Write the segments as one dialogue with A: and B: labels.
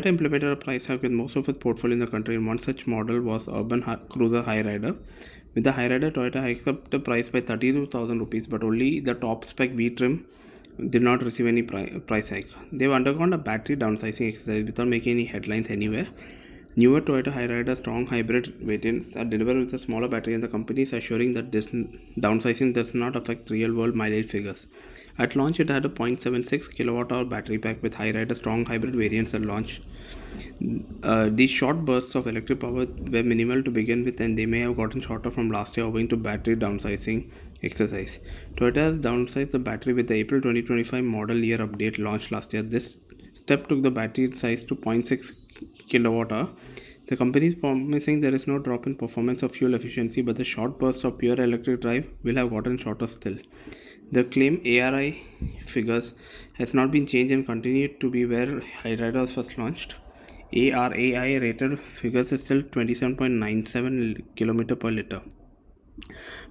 A: Toyota implemented a price hike with most of its portfolio in the country, and one such model was urban cruiser Hyryder. With the Hyryder, Toyota hikes up the price by 32,000 rupees, but only the top spec V trim did not receive any price hike. They've undergone a battery downsizing exercise without making any headlines anywhere. Newer Toyota Hyryder strong hybrid variants are delivered with a smaller battery, and the company is assuring that this downsizing does not affect real-world mileage figures. At launch, it had a 0.76 kWh battery pack with Hyryder strong hybrid variants at launch. These short bursts of electric power were minimal to begin with, and they may have gotten shorter from last year owing to battery downsizing exercise. Toyota has downsized the battery with the April 2025 model year update launched last year. This step took the battery size to 0.6 kWh. The company is promising there is no drop in performance or fuel efficiency, but the short burst of pure electric drive will have gotten shorter still. The claim ARI figures has not been changed and continued to be where Hyryder was first launched. ARAI rated figures is still 27.97 km per liter.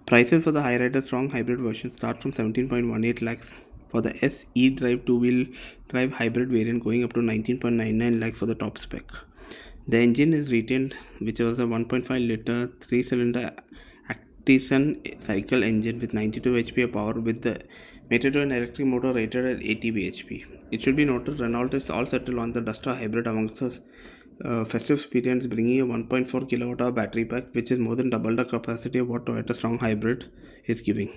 A: Prices for the Hyryder strong hybrid version start from 17.18 lakhs for the SE drive two-wheel drive hybrid variant, going up to 19.99 lakhs for the top spec. The engine is retained, which was a 1.5 liter 3-cylinder Actison cycle engine with 92 HP of power, with the mated to an electric motor rated at 80 bhp. It should be noted Renault is all set to launch the Duster hybrid amongst the festive experience, bringing a 1.4 kWh battery pack, which is more than double the capacity of what Toyota strong hybrid is giving.